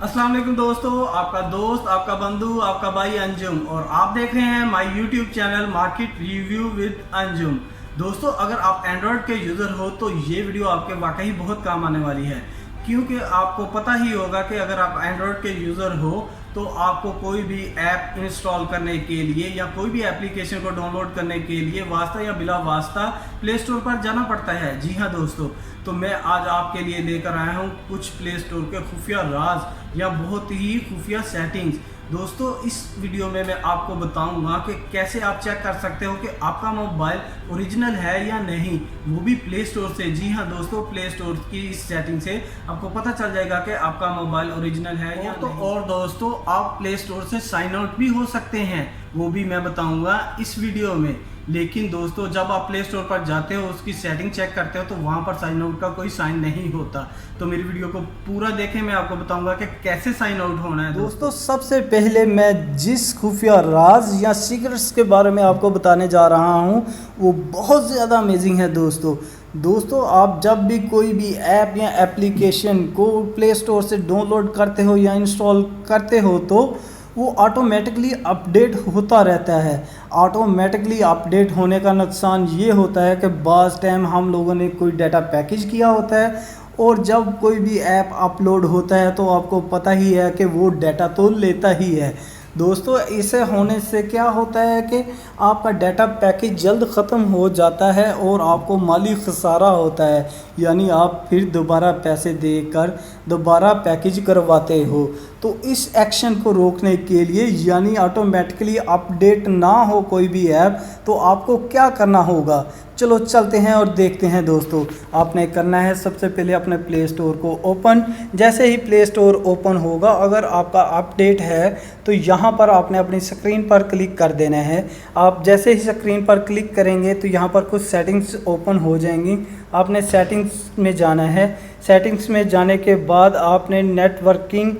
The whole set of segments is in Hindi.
अस्सलाम वालेकुम दोस्तों, आपका दोस्त, आपका बंधु, आपका भाई अंजुम और आप देख रहे हैं my YouTube channel market review with Anjum. दोस्तों, अगर आप एंड्रॉयड के यूज़र हो तो ये वीडियो आपके वाकई बहुत काम आने वाली है, क्योंकि आपको पता ही होगा कि अगर आप एंड्रॉयड के यूज़र हो तो आपको कोई भी ऐप इंस्टॉल करने के लिए या कोई भी एप्लीकेशन को डाउनलोड करने के लिए वास्ता या बिला वास्ता प्ले स्टोर पर जाना पड़ता है। जी हाँ दोस्तों, तो मैं आज आपके लिए लेकर आया हूँ कुछ प्ले स्टोर के खुफिया राज या बहुत ही खुफिया सेटिंग्स। दोस्तों, इस वीडियो में मैं आपको बताऊंगा कि कैसे आप चेक कर सकते हो कि आपका मोबाइल ओरिजिनल है या नहीं, वो भी प्ले स्टोर से। जी हाँ दोस्तों, प्ले स्टोर की इस सेटिंग से आपको पता चल जाएगा कि आपका मोबाइल ओरिजिनल है या तो नहीं। और दोस्तों, आप प्ले स्टोर से साइन आउट भी हो सकते हैं, वो भी मैं बताऊंगा इस वीडियो में। लेकिन दोस्तों, जब आप प्ले स्टोर पर जाते हो, उसकी सेटिंग चेक करते हो तो वहाँ पर साइन आउट का कोई साइन नहीं होता। तो मेरी वीडियो को पूरा देखें, मैं आपको बताऊंगा कि कैसे साइन आउट होना है। दोस्तों, सबसे पहले मैं जिस खुफिया राज या सीक्रेट्स के बारे में आपको बताने जा रहा हूँ वो बहुत ज़्यादा अमेजिंग है। दोस्तों, आप जब भी कोई भी ऐप या एप्लीकेशन को प्ले स्टोर से डाउनलोड करते हो या इंस्टॉल करते हो तो वो ऑटोमेटिकली अपडेट होता रहता है। ऑटोमेटिकली अपडेट होने का नुकसान ये होता है कि बाज़ टाइम हम लोगों ने कोई डाटा पैकेज किया होता है और जब कोई भी ऐप अपलोड होता है तो आपको पता ही है कि वो डाटा तो लेता ही है। दोस्तों, इसे होने से क्या होता है कि आपका डाटा पैकेज जल्द ख़त्म हो जाता है और आपको माली खसारा होता है, यानी आप फिर दोबारा पैसे देकर दोबारा पैकेज करवाते हो। तो इस एक्शन को रोकने के लिए, यानी ऑटोमेटिकली अपडेट ना हो कोई भी ऐप, तो आपको क्या करना होगा, चलो चलते हैं और देखते हैं। दोस्तों, आपने करना है सबसे पहले अपने प्ले स्टोर को ओपन। जैसे ही प्ले स्टोर ओपन होगा, अगर आपका अपडेट है तो यहाँ पर आपने अपनी स्क्रीन पर क्लिक कर देना है। आप जैसे ही स्क्रीन पर क्लिक करेंगे तो यहाँ पर कुछ सेटिंग्स ओपन हो जाएंगी। आपने सेटिंग्स में जाना है। सेटिंग्स में जाने के बाद आपने नेटवर्किंग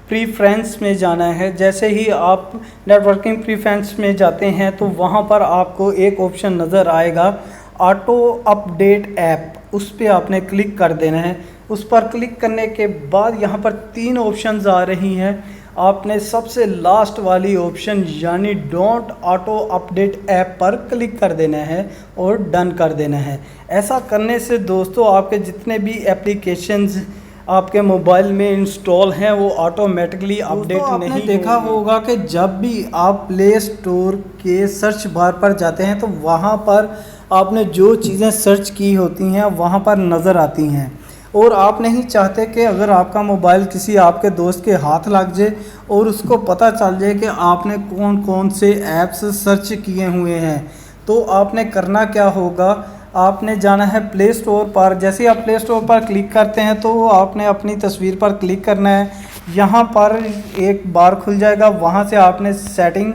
प्रीफ्रेंस में जाना है। जैसे ही आप नेटवर्किंग प्रीफ्रेंस में जाते हैं तो वहाँ पर आपको एक ऑप्शन नज़र आएगा, ऑटो अपडेट ऐप। उस पर आपने क्लिक कर देना है। उस पर क्लिक करने के बाद यहाँ पर 3 ऑप्शंस आ रही हैं। आपने सबसे लास्ट वाली ऑप्शन यानी डोंट ऑटो अपडेट ऐप पर क्लिक कर देना है और डन कर देना है। ऐसा करने से दोस्तों, आपके जितने भी एप्लीकेशंस आपके मोबाइल में इंस्टॉल हैं वो ऑटोमेटिकली अपडेट नहीं देखा होगा कि जब भी आप प्ले स्टोर के सर्च बार पर जाते हैं तो वहाँ पर आपने जो चीज़ें सर्च की होती हैं वहाँ पर नज़र आती हैं, और आप नहीं चाहते कि अगर आपका मोबाइल किसी आपके दोस्त के हाथ लग जाए और उसको पता चल जाए कि आपने कौन कौन से ऐप्स सर्च किए हुए हैं। तो आपने करना क्या होगा, आपने जाना है प्ले स्टोर पर। जैसे ही आप प्ले स्टोर पर क्लिक करते हैं तो आपने अपनी तस्वीर पर क्लिक करना है। यहाँ पर एक बार खुल जाएगा, वहाँ से आपने सेटिंग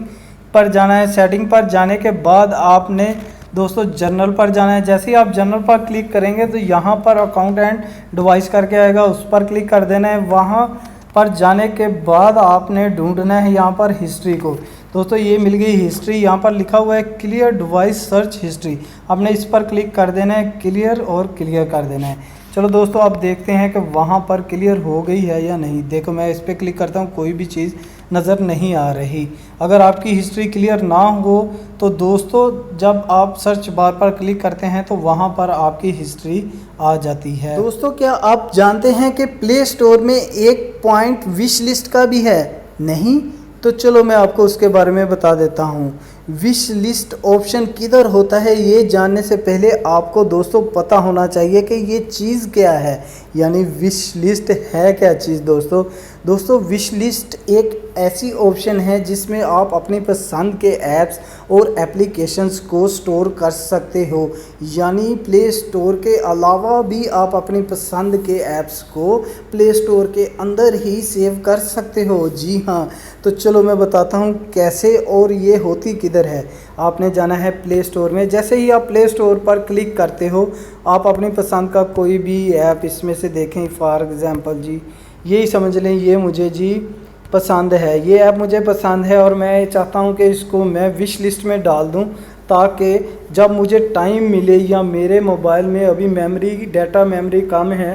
पर जाना है। सेटिंग पर जाने के बाद आपने दोस्तों जनरल पर जाना है। जैसे ही आप जनरल पर क्लिक करेंगे तो यहाँ पर अकाउंट एंड डिवाइस करके आएगा, उस पर क्लिक कर देना है। वहाँ पर जाने के बाद आपने ढूंढना है यहाँ पर हिस्ट्री को। दोस्तों, ये मिल गई हिस्ट्री। यहाँ पर लिखा हुआ है क्लियर डिवाइस सर्च हिस्ट्री। आपने इस पर क्लिक कर देना है, क्लियर और क्लियर कर देना है। चलो दोस्तों, आप देखते हैं कि वहाँ पर क्लियर हो गई है या नहीं। देखो, मैं इस पर क्लिक करता हूँ, कोई भी चीज़ नज़र नहीं आ रही। अगर आपकी हिस्ट्री क्लियर ना हो तो दोस्तों, जब आप सर्च बार पर क्लिक करते हैं तो वहाँ पर आपकी हिस्ट्री आ जाती है। दोस्तों, क्या आप जानते हैं कि प्ले स्टोर में एक पॉइंट विश लिस्ट का भी है? नहीं? तो चलो मैं आपको उसके बारे में बता देता हूँ। विश लिस्ट ऑप्शन किधर होता है ये जानने से पहले आपको दोस्तों पता होना चाहिए कि ये चीज़ क्या है, यानी विश लिस्ट है क्या चीज़। दोस्तों, विश लिस्ट एक ऐसी ऑप्शन है जिसमें आप अपनी पसंद के ऐप्स और एप्लीकेशंस को स्टोर कर सकते हो, यानी प्ले स्टोर के अलावा भी आप अपनी पसंद के ऐप्स को प्ले स्टोर के अंदर ही सेव कर सकते हो। जी हाँ, तो चलो मैं बताता हूँ कैसे और ये होती किधर है। आपने जाना है प्ले स्टोर में। जैसे ही आप प्ले स्टोर पर क्लिक करते हो, आप अपनी पसंद का कोई भी ऐप इसमें से देखें। फॉर एग्ज़ाम्पल जी, यही समझ लें, ये मुझे जी पसंद है, ये ऐप मुझे पसंद है और मैं चाहता हूँ कि इसको मैं विश लिस्ट में डाल दूँ, ताकि जब मुझे टाइम मिले या मेरे मोबाइल में अभी डाटा मेमोरी कम है,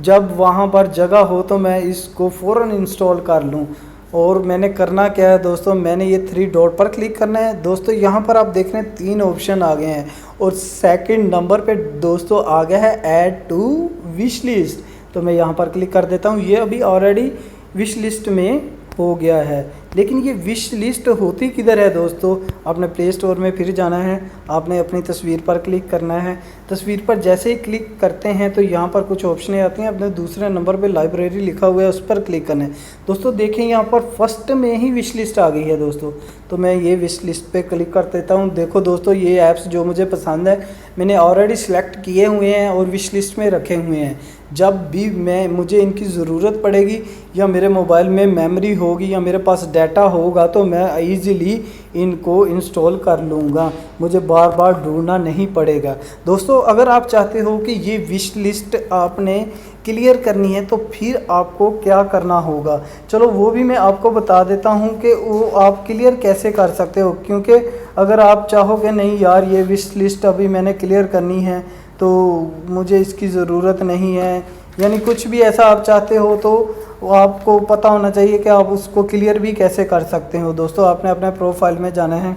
जब वहाँ पर जगह हो तो मैं इसको फ़ौरन इंस्टॉल कर लूँ। और मैंने करना क्या है दोस्तों, मैंने ये 3 डॉट पर क्लिक करना है। दोस्तों यहाँ पर आप देख रहे हैं 3 ऑप्शन आ गए हैं और सेकंड नंबर पे दोस्तों आ गया है ऐड टू विश लिस्ट। तो मैं यहाँ पर क्लिक कर देता हूँ। ये अभी ऑलरेडी विश लिस्ट में हो गया है, लेकिन ये विश लिस्ट होती किधर है दोस्तों? आपने प्ले स्टोर में फिर जाना है, आपने अपनी तस्वीर पर क्लिक करना है। तस्वीर पर जैसे ही क्लिक करते हैं तो यहाँ पर कुछ ऑप्शनें आती हैं। अपने दूसरे नंबर पे लाइब्रेरी लिखा हुआ है, उस पर क्लिक करना है। दोस्तों देखें यहाँ पर फर्स्ट में ही विश लिस्ट आ गई है दोस्तों। तो मैं ये विश लिस्ट पे क्लिक कर देता हूँ। देखो दोस्तों, ये ऐप्स जो मुझे पसंद है मैंने ऑलरेडी सिलेक्ट किए हुए हैं और विश लिस्ट में रखे हुए हैं। जब भी मुझे इनकी ज़रूरत पड़ेगी या मेरे मोबाइल में मेमोरी होगी या मेरे पास डाटा होगा तो मैं ईज़िली इनको इंस्टॉल कर लूँगा, मुझे बार बार ढूंढना नहीं पड़ेगा। दोस्तों अगर आप चाहते हो कि ये विश लिस्ट आपने क्लियर करनी है तो फिर आपको क्या करना होगा, चलो वो भी मैं आपको बता देता हूँ कि वो आप क्लियर कैसे कर सकते हो। क्योंकि अगर आप चाहोगे नहीं यार ये विश लिस्ट अभी मैंने क्लियर करनी है तो मुझे इसकी ज़रूरत नहीं है, यानी कुछ भी ऐसा आप चाहते हो तो आपको पता होना चाहिए कि आप उसको क्लियर भी कैसे कर सकते हो। दोस्तों आपने अपने प्रोफाइल में जाना है।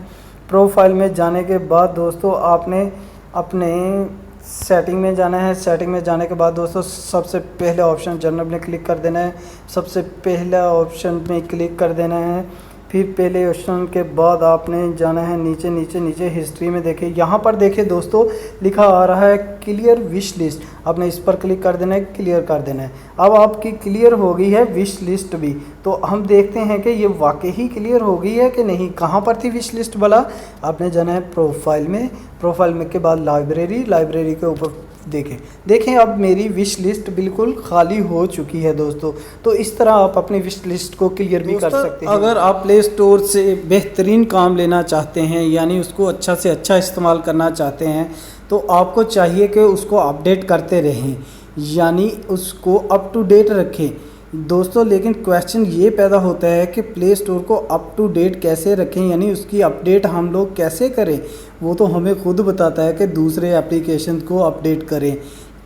प्रोफाइल में जाने के बाद दोस्तों आपने अपने सेटिंग में जाना है। सेटिंग में जाने के बाद दोस्तों सबसे पहले ऑप्शन जनरल में क्लिक कर देना है। सबसे पहला ऑप्शन में क्लिक कर देना है। फिर पहले ऑप्शन के बाद आपने जाना है नीचे नीचे नीचे हिस्ट्री में। देखिए यहाँ पर देखिए दोस्तों लिखा आ रहा है क्लियर विश लिस्ट, आपने इस पर क्लिक कर देना है, क्लियर कर देना है। अब आपकी क्लियर हो गई है विश लिस्ट भी। तो हम देखते हैं कि ये वाकई ही क्लियर हो गई है कि नहीं। कहाँ पर थी विश लिस्ट भला? आपने जाना है प्रोफाइल में, प्रोफाइल में के बाद लाइब्रेरी, लाइब्रेरी के ऊपर देखें अब मेरी विश लिस्ट बिल्कुल खाली हो चुकी है दोस्तों। तो इस तरह आप अपनी विश लिस्ट को क्लियर भी कर सकते हैं। अगर आप प्ले स्टोर से बेहतरीन काम लेना चाहते हैं, यानी उसको अच्छा से अच्छा इस्तेमाल करना चाहते हैं, तो आपको चाहिए कि उसको अपडेट करते रहें, यानी उसको अप टू डेट रखें दोस्तों। लेकिन क्वेश्चन ये पैदा होता है कि प्ले स्टोर को अप टू डेट कैसे रखें, यानी उसकी अपडेट हम लोग कैसे करें? वो तो हमें खुद बताता है कि दूसरे एप्लीकेशन को अपडेट करें।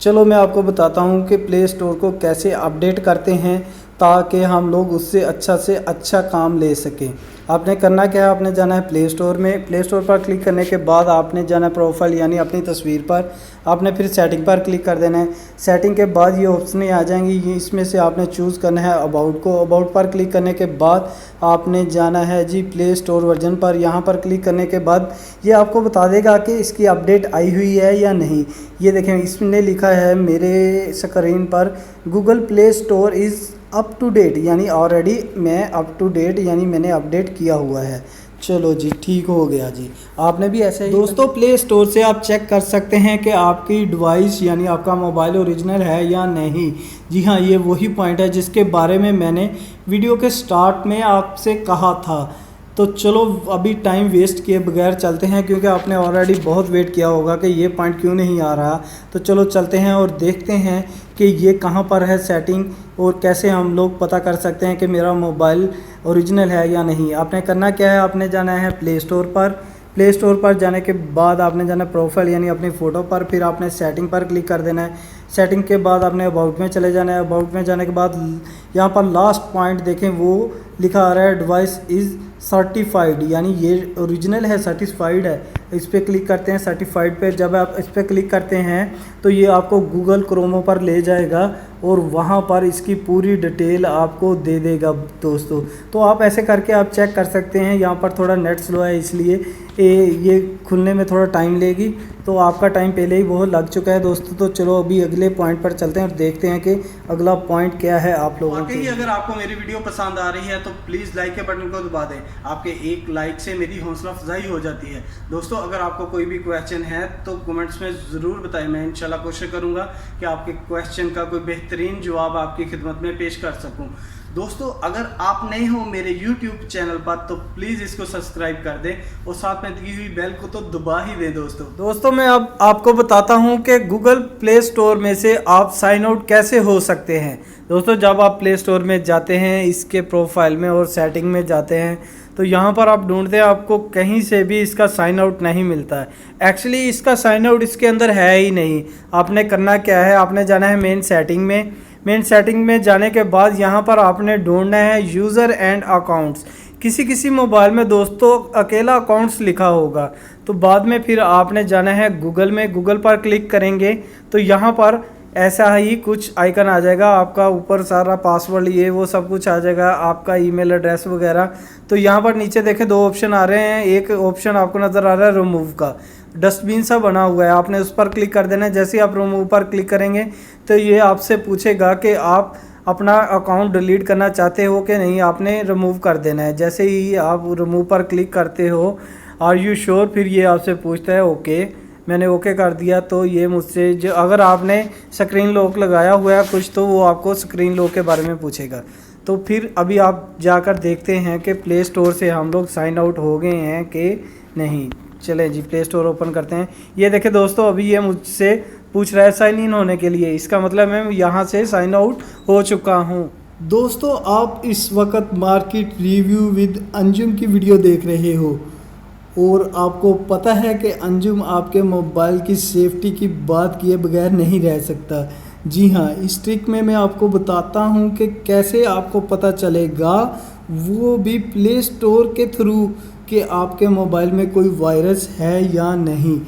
चलो मैं आपको बताता हूँ कि प्ले स्टोर को कैसे अपडेट करते हैं ताकि हम लोग उससे से अच्छा काम ले सकें। आपने करना क्या है, आपने जाना है प्ले स्टोर में। प्ले स्टोर पर क्लिक करने के बाद आपने जाना है प्रोफाइल यानी अपनी तस्वीर पर। आपने फिर सेटिंग पर क्लिक कर देना है। सेटिंग के बाद ये ऑप्शनें आ जाएंगी, ये इसमें से आपने चूज़ करना है अबाउट को। अबाउट पर क्लिक करने के बाद आपने जाना है जी प्ले स्टोर वर्जन पर। यहाँ पर क्लिक करने के बाद ये आपको बता देगा कि इसकी अपडेट आई हुई है या नहीं। ये देखें इसमें लिखा है मेरे स्क्रीन पर Google Play Store is up to date, यानी ऑलरेडी मैं अप टू डेट यानी मैंने अपडेट किया हुआ है। चलो जी ठीक हो गया जी। आपने भी ऐसे ही दोस्तों प्ले स्टोर से आप चेक कर सकते हैं कि आपकी डिवाइस यानी आपका मोबाइल ओरिजिनल है या नहीं। जी हाँ, ये वही पॉइंट है जिसके बारे में मैंने वीडियो के स्टार्ट में आपसे कहा था। तो चलो अभी टाइम वेस्ट किए बगैर चलते हैं, क्योंकि आपने ऑलरेडी बहुत वेट किया होगा कि ये पॉइंट क्यों नहीं आ रहा। तो चलो चलते हैं और देखते हैं कि ये कहाँ पर है सेटिंग और कैसे हम लोग पता कर सकते हैं कि मेरा मोबाइल ओरिजिनल है या नहीं। आपने करना क्या है, आपने जाना है प्ले स्टोर पर। प्ले स्टोर पर जाने के बाद आपने जाना है प्रोफाइल यानी अपनी फ़ोटो पर। फिर आपने सेटिंग पर क्लिक कर देना है। सेटिंग के बाद आपने अबाउट में चले जाना है। अबाउट में जाने के बाद यहाँ पर लास्ट पॉइंट देखें, वो लिखा आ रहा है डिवाइस इज़ सर्टिफाइड, यानी ये ओरिजिनल है, सर्टिफाइड है। इस पर क्लिक करते हैं सर्टिफाइड पे। जब आप इस पर क्लिक करते हैं तो ये आपको गूगल क्रोमो पर ले जाएगा और वहाँ पर इसकी पूरी डिटेल आपको दे देगा दोस्तों। तो आप ऐसे करके आप चेक कर सकते हैं। यहाँ पर थोड़ा नेट स्लो है इसलिए ये खुलने में थोड़ा टाइम लेगी, तो आपका टाइम पहले ही बहुत लग चुका है दोस्तों। तो चलो अभी अगले पॉइंट पर चलते हैं और देखते हैं कि अगला पॉइंट क्या है आप लोगों के। अगर आपको मेरी वीडियो पसंद आ रही है तो प्लीज़ लाइक के बटन को दबा दें। आपके एक लाइक से मेरी हौसला अफजाई हो जाती है दोस्तों। अगर आपको कोई भी क्वेश्चन है तो कमेंट्स में ज़रूर बताएं, मैं इंशाल्लाह कोशिश करूँगा कि आपके क्वेश्चन का कोई बेहतरीन जवाब आपकी खिदमत में पेश कर सकूँ। दोस्तों अगर आप नए हो मेरे YouTube चैनल पर तो प्लीज़ इसको सब्सक्राइब कर दें और साथ में दी हुई बेल को तो दबा ही दें दोस्तों। मैं अब आपको बताता हूं कि गूगल प्ले स्टोर में से आप साइन आउट कैसे हो सकते हैं। दोस्तों जब आप प्ले स्टोर में जाते हैं, इसके प्रोफाइल में और सेटिंग में जाते हैं तो यहाँ पर आप ढूंढते हैं, आपको कहीं से भी इसका साइन आउट नहीं मिलता है। एक्चुअली इसका साइन आउट इसके अंदर है ही नहीं। आपने करना क्या है, आपने जाना है मेन सेटिंग में। मेन सेटिंग में जाने के बाद यहाँ पर आपने ढूंढना है यूज़र एंड अकाउंट्स। किसी किसी मोबाइल में दोस्तों अकेला अकाउंट्स लिखा होगा, तो बाद में फिर आपने जाना है गूगल में। गूगल पर क्लिक करेंगे तो यहाँ पर ऐसा ही कुछ आइकन आ जाएगा, आपका ऊपर सारा पासवर्ड ये वो सब कुछ आ जाएगा, आपका ईमेल एड्रेस वगैरह। तो यहाँ पर नीचे देखें 2 ऑप्शन आ रहे हैं। एक ऑप्शन आपको नज़र आ रहा है रिमूव का, डस्टबिन सा बना हुआ है, आपने उस पर क्लिक कर देना है। जैसे ही आप रिमूव पर क्लिक करेंगे तो ये आपसे पूछेगा कि आप अपना अकाउंट डिलीट करना चाहते हो कि नहीं, आपने रिमूव कर देना है। जैसे ही आप रिमूव पर क्लिक करते हो, आर यू श्योर, फिर ये आपसे पूछता है ओके। मैंने ओके कर दिया। तो ये मुझसे जो अगर आपने स्क्रीन लॉक लगाया हुआ है कुछ, तो वो आपको स्क्रीन लॉक के बारे में पूछेगा। तो फिर अभी आप जाकर देखते हैं कि प्ले स्टोर से हम लोग साइन आउट हो गए हैं कि नहीं। चलें जी, प्ले स्टोर ओपन करते हैं। ये देखें दोस्तों, अभी ये मुझसे पूछ रहा है साइन इन होने के लिए, इसका मतलब मैं यहाँ से साइन आउट हो चुका हूँ। दोस्तों, आप इस वक्त मार्केट रिव्यू विद अंजुम की वीडियो देख रहे हो और आपको पता है कि अंजुम आपके मोबाइल की सेफ्टी की बात किए बगैर नहीं रह सकता। जी हाँ, इस ट्रिक में मैं आपको बताता हूँ कि कैसे आपको पता चलेगा, वो भी प्ले स्टोर के थ्रू, कि आपके मोबाइल में कोई वायरस है या नहीं।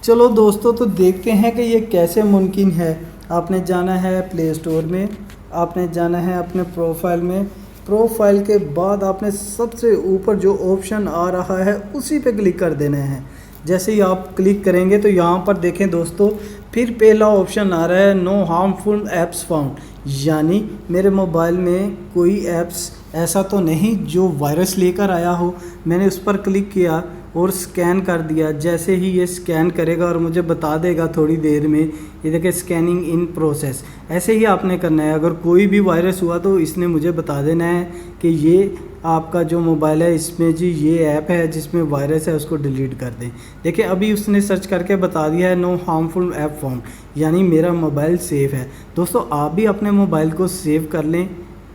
चलो दोस्तों, तो देखते हैं कि ये कैसे मुमकिन है। आपने जाना है प्ले स्टोर में, आपने जाना है अपने प्रोफाइल में। प्रोफाइल के बाद आपने सबसे ऊपर जो ऑप्शन आ रहा है उसी पे क्लिक कर देना है। जैसे ही आप क्लिक करेंगे तो यहाँ पर देखें दोस्तों, फिर पहला ऑप्शन आ रहा है नो हार्मफुल ऐप्स फाउंड, यानी मेरे मोबाइल में कोई ऐप्स ऐसा तो नहीं जो वायरस लेकर आया हो। मैंने उस पर क्लिक किया और स्कैन कर दिया। जैसे ही ये स्कैन करेगा और मुझे बता देगा थोड़ी देर में, ये देखिए स्कैनिंग इन प्रोसेस। ऐसे ही आपने करना है। अगर कोई भी वायरस हुआ तो इसने मुझे बता देना है कि ये आपका जो मोबाइल है इसमें जी ये ऐप है जिसमें वायरस है, उसको डिलीट कर दें। देखिए अभी उसने सर्च करके बता दिया है नो हार्मफुल ऐप फाउंड, यानी मेरा मोबाइल सेफ़ है। दोस्तों, आप भी अपने मोबाइल को सेव कर लें।